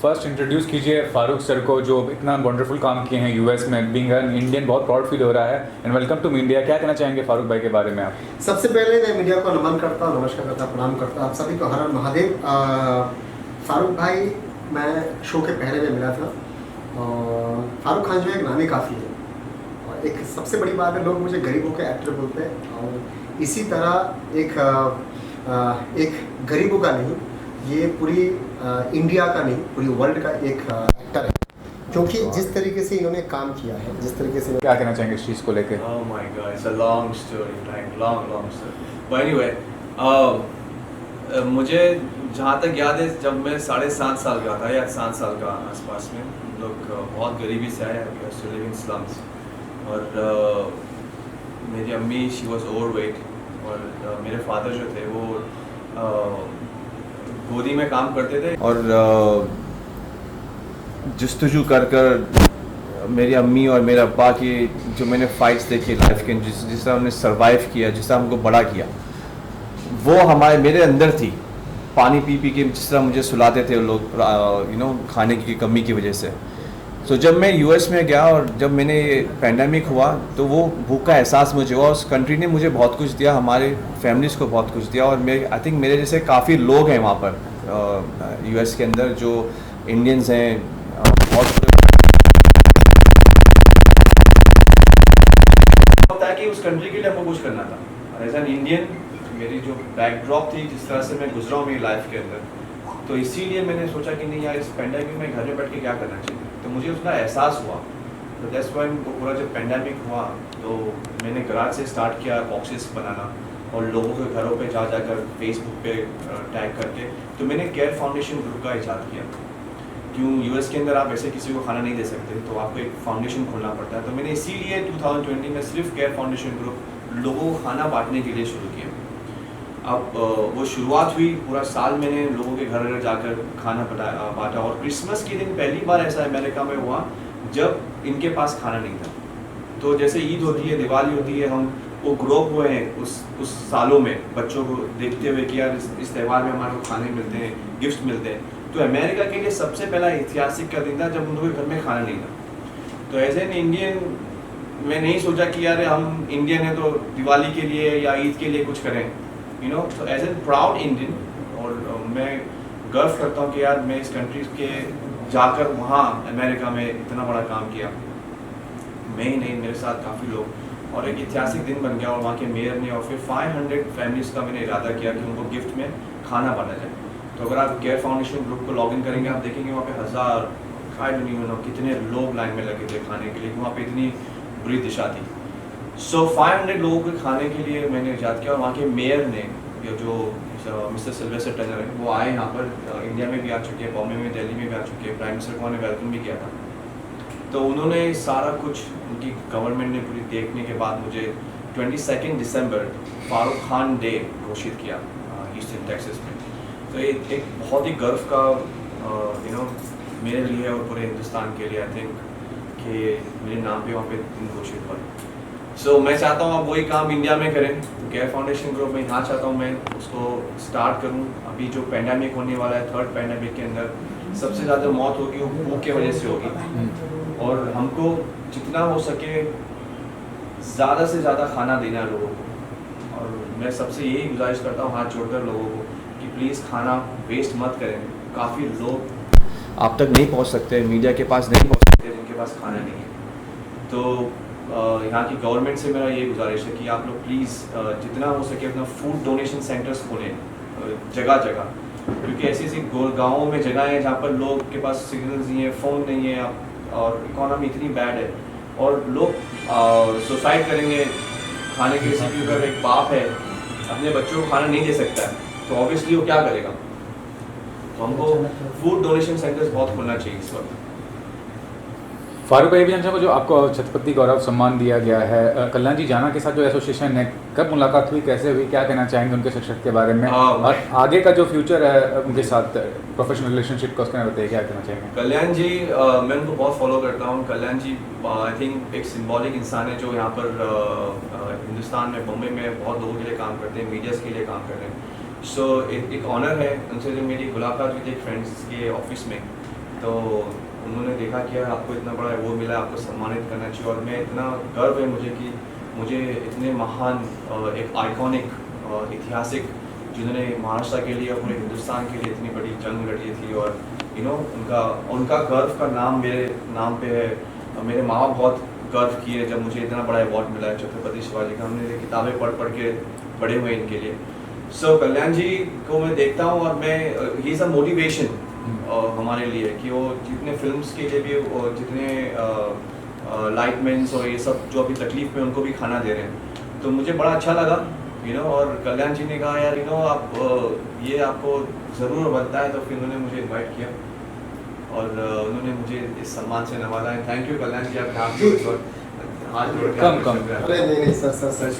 First introduce कीजिए Farooq sir को, जो इतना वंडरफुल काम किए हैं यूएस में। बीइंग एन इंडियन बहुत प्राउड फील हो रहा है। And welcome to India. क्या कहना चाहेंगे फारूक भाई के बारे में आप? सबसे पहले मैं मीडिया को नमन करता हूँ, नमस्कार करता हूँ, प्रणाम करता हूँ आप सभी को। हर हर महादेव। फारूक भाई मैं शो के पहले में मिला था और फारूक खान जो एक नामी काफ़ी है। और एक सबसे बड़ी बात है, लोग मुझे गरीबों के एक्टर बोलते हैं और इसी तरह एक गरीबों का नहीं, ये पूरी इंडिया का नहीं, पूरी वर्ल्ड का एक एक्टर है, क्योंकि जिस तरीके से इन्होंने काम किया है, जिस तरीके से। क्या कहना चाहेंगे इस चीज़ को लेकर? Oh my God, it's a long story, like long story. But anyway, मुझे जहाँ तक याद है, जब मैं 7.5 साल का था या 7 साल का आसपास में, हम लोग बहुत गरीबी से आए, लिविंग स्लम्स। और मेरी अम्मी शी वॉज ओवरवेट और मेरे फादर जो थे वो गोदी में काम करते थे। और जस्तजू कर मेरी अम्मी और मेरे अब्बा की जो मैंने फाइट्स देखी लाइफ के, जिस तरह हमने सरवाइव किया, जिस तरह हमको बड़ा किया, वो मेरे अंदर थी। पानी पी पी के जिस तरह मुझे सुलाते थे लोग, खाने की कमी की वजह से। तो जब मैं यूएस में गया और जब मैंने पैंडेमिक हुआ, तो वो भूख का एहसास मुझे हुआ। उस कंट्री ने मुझे बहुत कुछ दिया, हमारे फैमिलीज़ को बहुत कुछ दिया। और आई थिंक मेरे जैसे काफ़ी लोग हैं वहाँ पर यूएस के अंदर, जो इंडियंस हैं, बहुत होता है कि उस कंट्री के लिए हमको कुछ करना था। एज एन इंडियन मेरी जो बैकड्रॉप थी, जिस तरह से मैं गुजरा हूँ मेरी लाइफ के अंदर, तो इसीलिए मैंने सोचा कि नहीं यार, इस पेंडेमिक में घर में बैठ के क्या करना चाहिए। तो मुझे उसका एहसास हुआ। तो दैट्स व्हाई पूरा जब पेंडेमिक हुआ, तो मैंने गराज से स्टार्ट किया बॉक्सेस बनाना और लोगों के घरों पे जा जाकर फेसबुक पे टैग करके। तो मैंने केयर फाउंडेशन ग्रुप का इजाद किया। क्यों, यूएस के अंदर आप ऐसे किसी को खाना नहीं दे सकते, तो आपको एक फाउंडेशन खोलना पड़ता है। तो मैंने इसीलिए 2020 में सिर्फ केयर फाउंडेशन ग्रुप लोगों को खाना बांटने के लिए शुरू किया। अब वो शुरुआत हुई, पूरा साल मैंने लोगों के घर जाकर खाना बांटा। और क्रिसमस के दिन पहली बार ऐसा अमेरिका में हुआ जब इनके पास खाना नहीं था। तो जैसे ईद होती है, दिवाली होती है, हम वो ग्रो हुए हैं उस सालों में, बच्चों को देखते हुए कि यार इस त्यौहार में हमारे को खाने मिलते हैं, गिफ्ट मिलते हैं। तो अमेरिका के लिए सबसे पहला ऐतिहासिक का दिन था जब उनके घर में खाना नहीं था। तो एज एन इंडियन मैं नहीं सोचा कि यार हम इंडियन हैं तो दिवाली के लिए या ईद के लिए कुछ करें, तो एज एन प्राउड इंडियन। और मैं गर्व करता हूँ कि यार मैं इस कंट्री के जाकर वहाँ अमेरिका में इतना बड़ा काम किया। मैं ही नहीं, मेरे साथ काफ़ी लोग, और एक ऐतिहासिक दिन बन गया। और वहाँ के मेयर ने, और फिर 500 फैमिलीज़ का मैंने इरादा किया कि उनको गिफ्ट में खाना बांटा जाए। तो अगर आप केयर फाउंडेशन ग्रुप को लॉग इन करेंगे, आप देखेंगे वहाँ पे 1000 कितने लोग लाइन में लगे थे खाने के लिए। वहाँ पे इतनी बुरी दिशा थी। सो 500 लोगों के खाने के लिए मैंने इजाद किया। और वहाँ के मेयर ने, जो मिस्टर सिल्वेस्टर टनर है, वो आए यहाँ पर, इंडिया में भी आ चुके हैं, बॉम्बे में, दिल्ली में भी आ चुके हैं। प्राइम मिनिस्टर को उन्होंने वेलकम भी किया था। तो उन्होंने सारा कुछ, उनकी गवर्नमेंट ने पूरी देखने के बाद मुझे 22 दिसंबर फारूक खान डे घोषित किया ईस्टर्न टेक्सास में। तो ये एक बहुत ही गर्व का मेरे लिए और पूरे हिंदुस्तान के लिए, आई थिंक, कि मेरे नाम पे वहाँ पे दिन घोषित हुआ। सो मैं चाहता हूँ आप वही काम इंडिया में करें। केयर फाउंडेशन ग्रुप में यहाँ चाहता हूँ मैं उसको स्टार्ट करूँ। अभी जो पेंडेमिक होने वाला है, 3rd पेंडेमिक के अंदर सबसे ज़्यादा मौत होगी वो भूख की वजह से होगी। और हमको जितना हो सके ज़्यादा से ज़्यादा खाना देना है लोगों को। और मैं सबसे यही गुजारिश करता हूँ हाथ जोड़कर लोगों को कि प्लीज़ खाना वेस्ट मत करें। काफ़ी लोग आप तक नहीं पहुँच सकते, मीडिया के पास नहीं पहुँच सकते, जिनके पास खाना नहीं है। तो यहाँ की गवर्नमेंट से मेरा ये गुजारिश है कि आप लोग प्लीज़ जितना हो सके अपना फूड डोनेशन सेंटर्स खोलें जगह जगह। क्योंकि ऐसी ऐसी गाँवों में जगह है जहाँ पर लोग के पास सिग्नल्स नहीं है, फ़ोन नहीं है, और इकोनॉमी इतनी बैड है, और लोग सुसाइड करेंगे खाने के लिए। अगर एक बाप है अपने बच्चों को खाना नहीं दे सकता है, तो ऑब्वियसली वो क्या करेगा। तो हमको फूड डोनेशन सेंटर्स बहुत खोलना चाहिए इस वक्त। फारूक भाई, भी जानना चाहूँगा, जो आपको छत्रपति गौरव सम्मान दिया गया है, कल्याण जी जाना के साथ जो एसोसिएशन है, कब मुलाकात हुई, कैसे हुई, क्या कहना चाहेंगे उनके शिक्षक के बारे में, और आगे का जो फ्यूचर है उनके साथ प्रोफेशनल रिलेशनशिप का, उसके बारे में बताइए, क्या कहना चाहेंगे? कल्याण जी, मैं उनको बहुत फॉलो करता हूँ। कल्याण जी आई थिंक एक सिंबॉलिक इंसान है, जो यहाँ पर हिंदुस्तान में, मुंबई में बहुत लोगों के लिए काम करते हैं, मीडियाज़ के लिए काम कर रहे हैं। सो एक ऑनर है उनसे जो मेरी मुलाकात हुई थी एक फ्रेंड्स के ऑफिस में। तो उन्होंने देखा कि यार आपको इतना बड़ा अवार्ड मिला है, आपको सम्मानित करना चाहिए। और मैं इतना गर्व है मुझे कि मुझे इतने महान एक आइकॉनिक ऐतिहासिक जिन्होंने महाराष्ट्र के लिए और पूरे हिंदुस्तान के लिए इतनी बड़ी जंग लड़ी थी, और उनका गर्व का नाम मेरे नाम पे है। मेरे माँ बाप बहुत गर्व किए जब मुझे इतना बड़ा अवार्ड मिला है छत्रपति शिवाजी का। हमने किताबें पढ़ के बड़े हुए इनके लिए। सो कल्याण जी को मैं देखता हूँ और मैं ही इज़ अ मोटिवेशन हमारे लिए कि वो जितने फिल्म्स के लिए भी जितने लाइटमैन्स और ये सब जो अभी तकलीफ में उनको भी खाना दे रहे हैं, तो मुझे बड़ा अच्छा लगा और कल्याण जी ने कहा यार आप ये आपको ज़रूर बनता है, तो फिर उन्होंने मुझे इनवाइट किया और उन्होंने मुझे इस सम्मान से नवाजा है। थैंक यू कल्याण जी, आप हाथ जोड़ के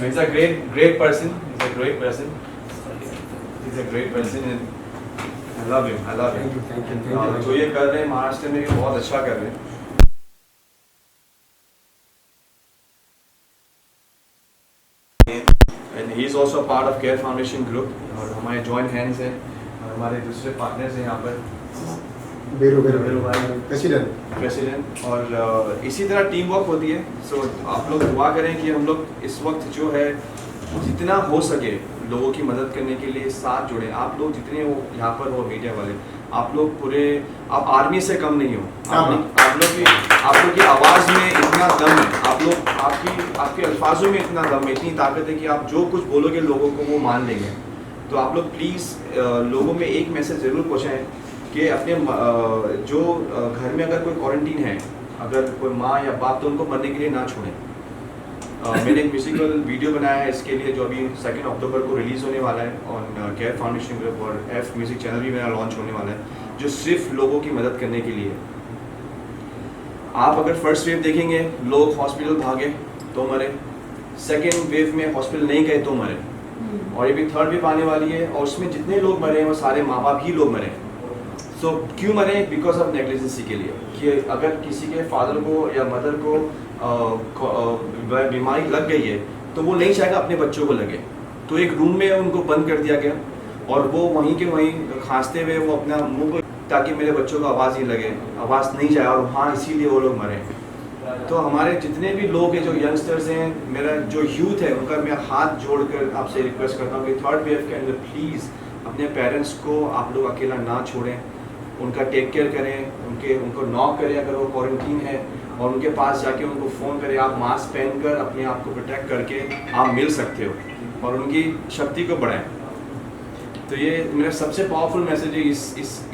is a great person, is a great person, is a great person and I love him, I love him. जो ये कर रहे हैं महाराष्ट्र में, ये बहुत अच्छा कर रहे हैं। And he is also a part of Care Foundation Group और हमारे joint hands हैं और हमारे दूसरे partners हैं यहाँ पर बेरू भाई प्रेसिडेंट। और इसी तरह टीम वर्क होती है। सो आप लोग दुआ करें कि हम लोग इस वक्त जो है जितना हो सके लोगों की मदद करने के लिए साथ जुड़े। आप लोग जितने हो यहाँ पर हो मीडिया वाले, आप लोग पूरे, आप आर्मी से कम नहीं हो। आप लोग की आवाज़ में इतना दम है, आप लोग आपके अल्फाजों में इतना दम है, इतनी ताकत है कि आप जो कुछ बोलोगे लोगों को वो मान लेंगे। तो आप लोग प्लीज़ लोगों में एक मैसेज ज़रूर पहुँचाएँ कि अपने जो घर में अगर कोई क्वारंटीन है, अगर कोई माँ या बाप, तो उनको मरने के लिए ना छोड़ें। मैंने एक म्यूजिकल वीडियो बनाया है इसके लिए जो अभी 2 अक्टूबर को रिलीज़ होने वाला है ऑन केयर फाउंडेशन ग्रुप, और एफ म्यूजिक चैनल भी मेरा लॉन्च होने वाला है, जो सिर्फ लोगों की मदद करने के लिए। आप अगर फर्स्ट वेव देखेंगे, लोग हॉस्पिटल भागे तो मरे, सेकेंड वेव में हॉस्पिटल नहीं गए तो मरे, और ये भी थर्ड वेव आने वाली है और उसमें जितने लोग मरे हैं वो सारे माँ बाप ही लोग मरे। सो क्यों मरे? बिकॉज ऑफ नेग्लिजेंसी के लिए, कि अगर किसी के फादर को या मदर को बीमारी लग गई है तो वो नहीं चाहेगा अपने बच्चों को लगे, तो एक रूम में उनको बंद कर दिया गया और वो वहीं के वहीं खांसते हुए वो अपना मुंह को, ताकि मेरे बच्चों को आवाज़ ही लगे, आवाज़ नहीं जाए, और हाँ इसीलिए वो लोग मरे। तो हमारे जितने भी लोग हैं, जो यंगस्टर्स हैं, मेरा जो यूथ है, उनका मैं हाथ जोड़कर आपसे रिक्वेस्ट करता हूँ कि थर्ड वेव के अंदर प्लीज़ अपने पेरेंट्स को आप लोग अकेला ना छोड़ें, उनका टेक केयर करें, उनको नॉक करें अगर वो क्वारंटीन है, और उनके पास जाके उनको फ़ोन करें। आप मास्क पहनकर अपने आप को प्रोटेक्ट करके आप मिल सकते हो और उनकी शक्ति को बढ़ाएं। तो ये मेरा सबसे पावरफुल मैसेज है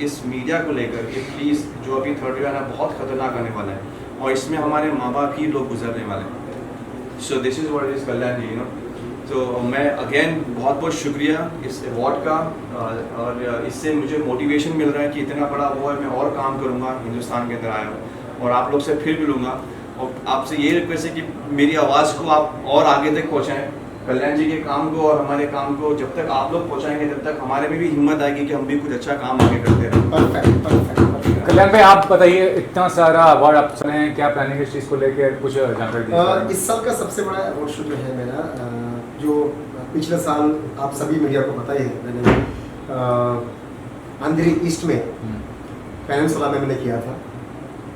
इस मीडिया को लेकर कि प्लीज़, जो अभी थर्ड वेव आना बहुत ख़तरनाक आने वाला है और इसमें हमारे माँ बाप ही लोग गुजरने वाले हैं। So this is what is Kalyan ji, तो मैं अगेन बहुत बहुत शुक्रिया इस अवार्ड का, और इससे मुझे मोटिवेशन मिल रहा है कि इतना बड़ा अवार्ड है, मैं और काम करूँगा, हिंदुस्तान के अंदर आया हूँ और आप लोग से फिर मिलूँगा। और आपसे ये रिक्वेस्ट है कि मेरी आवाज़ को आप और आगे तक पहुँचाएँ, कल्याण जी के काम को और हमारे काम को जब तक आप लोग पहुँचाएंगे, तब तक हमारे में भी हिम्मत आएगी कि हम भी कुछ अच्छा काम आगे करते रहें। कल्याण भाई, आप बताइए, इतना सारा अवार्ड आप सुने हैं, क्या प्लानिंग है इस चीज़ को लेकर, कुछ जानकारी दीजिए। इस साल का सबसे बड़ा अवार्ड शो जो है मेरा, जो पिछले साल आप सभी मीडिया को पता ही है, मैंने अंधेरी ईस्ट में पेनिनसुला में मैंने किया था,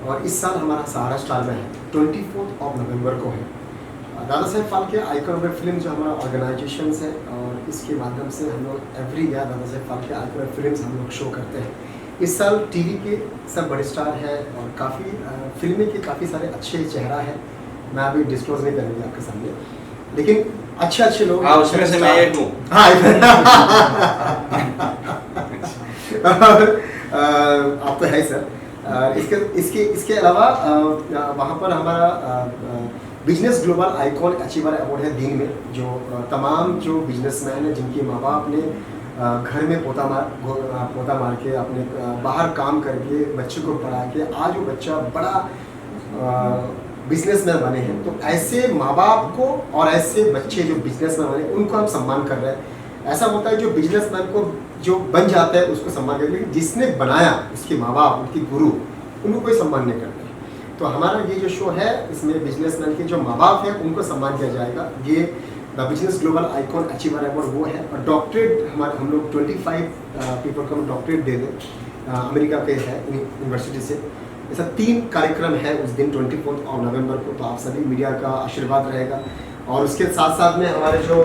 और इस साल हमारा सहारा स्टार में है, 24 नवंबर को है। दादा साहेब फाल्के आइकॉन फिल्म जो हमारा ऑर्गेनाइजेशन है, और इसके माध्यम से हम लोग every year Dada Saheb Phalke icon films हम लोग शो करते हैं। इस साल टीवी के सब बड़े स्टार है और काफ़ी फिल्में के काफ़ी सारे अच्छे चेहरा है, मैं अभी डिस्क्लोज नहीं करूँगी आपके सामने, लेकिन अच्छे लोग। हाँ, उसमें से मैं एक हूँ। हाँ आप तो है सर। इसके अलावा वहाँ पर हमारा business global icon achiever award है दिन में, जो तमाम जो बिजनेसमैन हैं जिनके माँ बाप ने घर में पोता मार के अपने बाहर काम करके बच्चे को पढ़ा के आज वो बच्चा बड़ा बिजनेसमैन बने हैं, तो ऐसे माँ बाप को और ऐसे बच्चे जो बिजनेसमैन बने उनको हम सम्मान कर रहे हैं। ऐसा होता है जो बिजनेसमैन को जो बन जाता है उसको सम्मान करते हैं, लेकिन जिसने बनाया उसके माँ बाप, उनके गुरु, उनको कोई सम्मान नहीं करते। तो हमारा ये जो शो है, इसमें बिजनेसमैन के जो माँ बाप हैं उनको सम्मान किया जाएगा। ये the business global icon achiever award वो है, और डॉक्टरेट हम लोग 25 पीपल को हम डॉक्टरेट दे दें। अमेरिका के है यूनिवर्सिटी से। ऐसा 3 कार्यक्रम है उस दिन 24 और नवंबर को, तो आप सभी मीडिया का आशीर्वाद रहेगा। और उसके साथ साथ में हमारे जो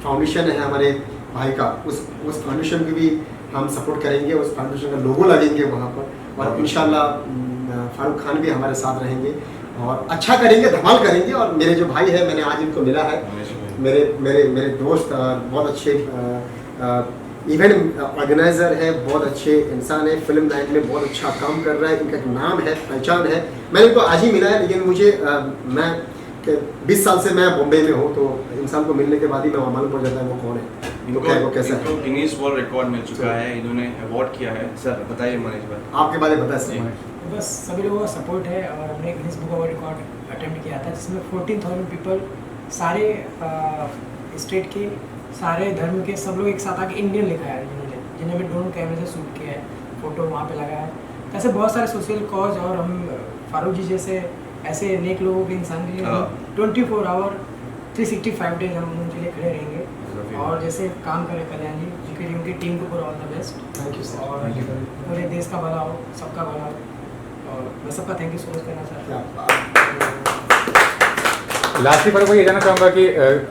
फाउंडेशन है हमारे भाई का, उस फाउंडेशन की भी हम सपोर्ट करेंगे, उस फाउंडेशन का लोगो लगेंगे वहाँ पर। और इंशाल्लाह फारूक खान भी हमारे साथ रहेंगे और अच्छा करेंगे, धमाल करेंगे। और मेरे जो भाई है, मैंने आज इनको मिला है, मेरे दोस्त, बहुत अच्छे इवेंट ऑर्गेनाइजर है, बहुत अच्छे इंसान है, फिल्म लाइन में बहुत अच्छा काम कर रहा है, इनका एक नाम है, पहचान है। मैंने इनको आज ही मिला है, लेकिन मुझे मैं 20 साल से मैं बॉम्बे में हूँ, तो इंसान को मिलने के बाद ही मैं मालूम पड़ जाता है वो कौन है, वो कैसा है। गिनीज वर्ल्ड रिकॉर्ड मिल चुका है, इन्होंने अवार्ड किया है। सर बताइए मनीष भाई, आपके बारे में बताइए। बस सभी लोगों का सपोर्ट है और हमने Guinness book of record attempt किया था, जिसमें 14,000 पीपल, सारे स्टेट के, सारे धर्म के, सब लोग एक साथ आके इंडियन लिखा है जिन्हें भी ड्रोन कैमरे से शूट किया है, फ़ोटो वहाँ पे लगा है। ऐसे बहुत सारे सोशल कॉज, और हम फारूक जी जैसे ऐसे नेक लोगों के इंसान के लिए 24 आवर 365 डेज हम उनके लिए खड़े रहेंगे। और जैसे काम करें कल्याण जी, उनकी टीम को पूरा all the best. Thank you sir. और पूरे देश का भला हो, सबका भला हो, और मैं सबका थैंक यू सो मच करना चाहता हूँ। लास्टली पर को ये जानना चाहूँगा कि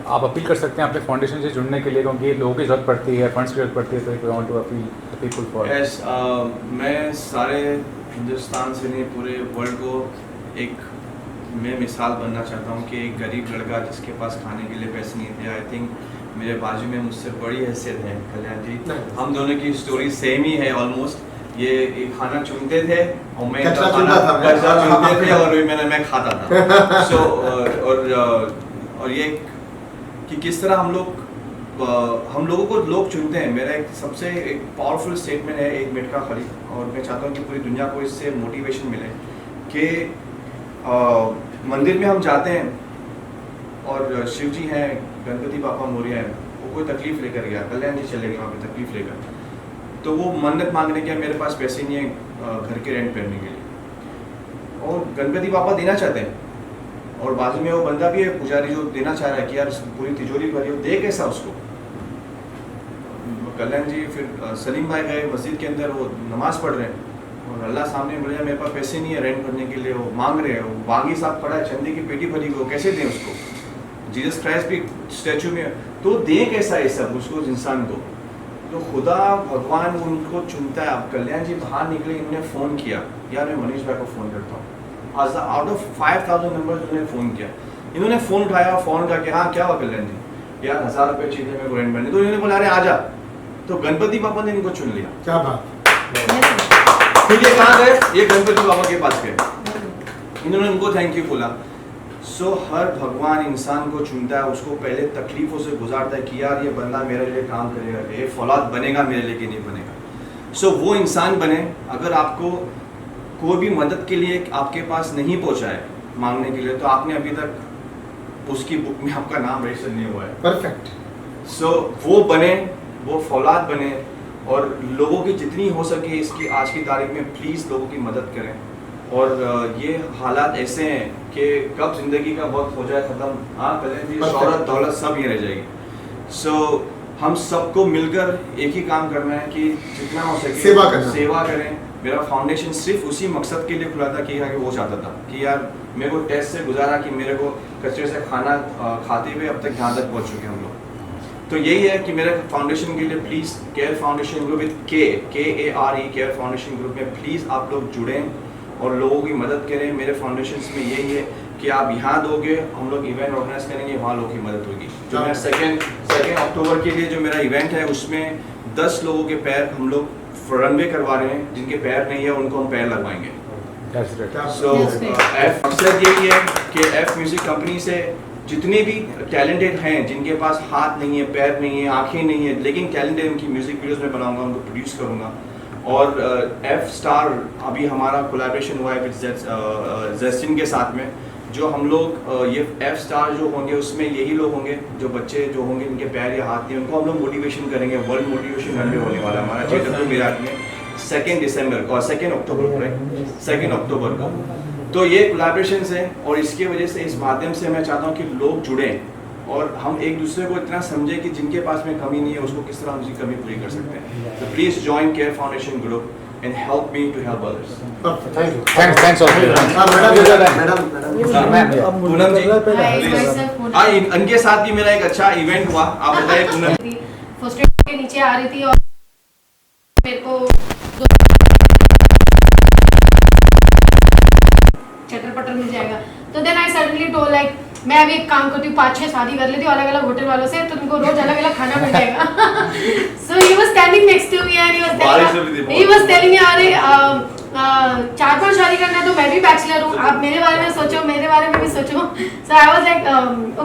आप अपील कर सकते हैं अपने फाउंडेशन से जुड़ने के लिए, क्योंकि लोगों की ज़रूरत पड़ती है, फंड्स की ज़रूरत पड़ती है, तो I want to appeal people for. Yes, मैं सारे हिंदुस्तान से नहीं, पूरे वर्ल्ड को एक मैं मिसाल बनना चाहता हूँ कि एक गरीब लड़का जिसके पास खाने के लिए पैसे नहीं थे, आई थिंक मेरे बाजू में मुझसे बड़ी हैसियत है कल्याण जी, हम दोनों की स्टोरी सेम ही है ऑलमोस्ट। ये खाना चुनते थे और मैं कचरा खाना चुनते थे और मैं खाता था। सो और ये कि किस तरह हम लोगों को लोग चुनते हैं। मेरा एक सबसे एक पावरफुल स्टेटमेंट है 1 मिनट का खाली, और मैं चाहता हूँ कि पूरी दुनिया को इससे मोटिवेशन मिले कि मंदिर में हम जाते हैं और शिव जी हैं, गणपति बापा मौर्य हैं, वो कोई तकलीफ लेकर गया, कल्याण जी चले गए वहाँ पे तकलीफ लेकर, तो वो मन्नत मांगने के मेरे पास पैसे नहीं है घर के रेंट भरने के लिए, और गणपति बापा देना चाहते हैं, और बाजू में वो बंदा भी है पुजारी जो देना चाह रहा है कि यार पूरी तिजोरी भरी हो, दे कैसा उसको। कल्याण जी फिर सलीम भाई गए मस्जिद के अंदर, वो नमाज पढ़ रहे हैं और अल्लाह सामने बोले मेरे पास पैसे नहीं है रेंट भरने के लिए, वो मांग रहे हैं, वो बागी साहब पड़ा है, चंदे की पेटी भरी, वो कैसे दें उसको, जीसस क्राइस्ट भी स्टैचू में, तो दें कैसा है सब उसको इंसान को। तो खुदा भगवान उनको चुनता है। अब कल्याण जी बाहर निकले, इन्होंने फ़ोन किया, यार मैं मनीष भाई को फ़ोन करता हूँ, आज आउट ऑफ 5,000 नंबर उन्होंने फ़ोन किया, इन्होंने फ़ोन उठाया, फ़ोन करके हाँ क्या हुआ कल्याण जी, यार 1000 रुपये चाहिए मेरे को रेंट भरने, तो इन्होंने बोला अरे आ जा, तो गणपति पापा ने इनको चुन लिया। क्या बात। फिर ये कहाँ गए, ये गणपति बाबा के पास गए, इन्होंने उनको थैंक यू बोला। सो हर भगवान इंसान को चुनता है, उसको पहले तकलीफ़ों से गुजारता है कि यार ये बंदा मेरे लिए काम करेगा, ये फौलाद बनेगा मेरे लिए कि नहीं बनेगा। सो वो इंसान बने। अगर आपको कोई भी मदद के लिए आपके पास नहीं पहुंचा है मांगने के लिए, तो आपने अभी तक उसकी बुक में आपका नाम रजिस्टर नहीं हुआ है। परफेक्ट। सो वो बने, वो फौलाद बने, और लोगों की जितनी हो सके इसकी आज की तारीख में प्लीज़ लोगों की मदद करें। और ये हालात ऐसे हैं कि कब ज़िंदगी का वक्त हो जाए ख़त्म, हाँ कल्याण जी, शौहरत दौलत सब ये रह जाएगी। सो हम सबको मिलकर एक ही काम करना है कि जितना हो सके सेवा करें। मेरा फाउंडेशन सिर्फ उसी मकसद के लिए खुला था कि वो चाहता था कि यार मेरे को टेस्ट से गुजारा कि मेरे को कचरे से खाना खाते हुए अब तक यहाँ तक पहुँच चुके हम लोग। तो यही है कि मेरे फाउंडेशन के लिए please care Foundation group with KARE care Foundation group में प्लीज़ आप लोग जुड़ें और लोगों की मदद करें। मेरे फाउंडेशन में यही है कि आप यहाँ दोगे, हम लोग इवेंट ऑर्गेनाइज करेंगे, वहाँ लोगों की मदद होगी। जो मेरा सेकेंड अक्टूबर के लिए जो मेरा इवेंट है उसमें 10 लोगों के पैर हम लोग रनवे करवा रहे हैं, जिनके पैर नहीं है उनको हम पैर लगवाएंगे। सो मकसद यही है कि F म्यूजिक कंपनी से जितने भी टैलेंटेड हैं, जिनके पास हाथ नहीं है, पैर नहीं है, आंखें नहीं है, लेकिन टैलेंटेड, उनकी म्यूजिक वीडियोस में बनाऊंगा, उनको प्रोड्यूस करूंगा। और F स्टार अभी हमारा कोलैबोरेशन हुआ है विद जेस्टिन के साथ में, जो हम लोग ये F स्टार जो होंगे उसमें यही लोग होंगे जो बच्चे जो होंगे जिनके पैर या हाथ नहीं, उनको हम लोग मोटिवेशन करेंगे। वर्ल्ड मोटिवेशन रनवे होने वाला है हमारा JW मेरठ में 2 दिसंबर को और 2 अक्टूबर को, राइट 2 अक्टूबर को। तो ये कोलैबोरेशंस हैं और इसकी वजह से, इस माध्यम से मैं चाहता हूँ कि लोग जुड़ें और हम एक दूसरे को इतना समझे कि जिनके पास में कमी नहीं है उसको किस तरह हम उसकी कमी पूरी कर सकते हैं. तो please join Care Foundation group and help me to help others. Thank you. Thanks all madam Poonam ji, Hi, please. myself Poonam. इनके साथ भी मेरा एक अच्छा इवेंट हुआ. आप बताइए पूनम. फर्स्ट एड के नीचे आ रही थी और मेरे को चटर पटर मिल जाएगा. तो then I suddenly told like मैं अभी एक काम करती हूँ 5-6 शादी कर लेती हूँ अलग अलग होटल वालों से, तो तुमको रोज अलग अलग खाना मिल जाएगा. So he was standing next to me and he was telling me अरे 4-5 शादी करना है तो मैं भी बैचलर हूँ, आप मेरे बारे में सोचो, मेरे बारे में भी सोचो. So I was like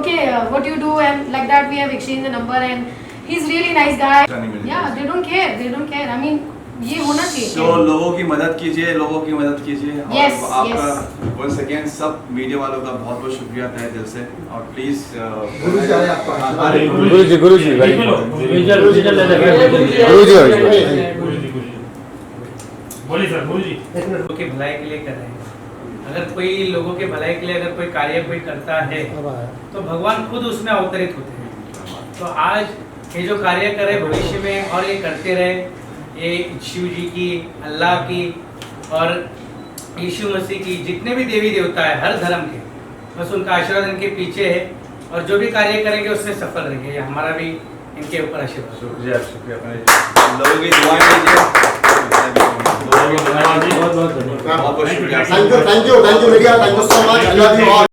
okay what you do and like that we have exchange the number and he is really nice guy. Yeah they don't care I mean ये होना चाहिए. तो लोगों की मदद कीजिए, लोगों की मदद कीजिए. Yes, और आपका yes. वंस अगेन सब मीडिया वालों का बहुत बहुत शुक्रिया तहे दिल से. और प्लीज गुरु जी आए आपका. गुरु जी वेरी बोलिए सर, गुरु जी. लोगों की भलाई के लिए कर रहे हैं. अगर कोई लोगों के भलाई के लिए अगर कोई कार्य कोई करता है तो भगवान खुद उसमें अवतरित होते हैं. तो आज ये जो कार्य करे भविष्य में और ये करते रहे, ये शिव जी की, अल्लाह की और यीशु मसीह की, जितने भी देवी देवता है हर धर्म के, बस उनका आशीर्वाद इनके पीछे है. और जो भी कार्य करेंगे उससे सफल रहेंगे. ये हमारा भी इनके ऊपर आशीर्वाद. शुक्रिया लोगों की दुआ कीजिए. बहुत बहुत शुक्रिया. Thank you media, thank you so much. I love you all.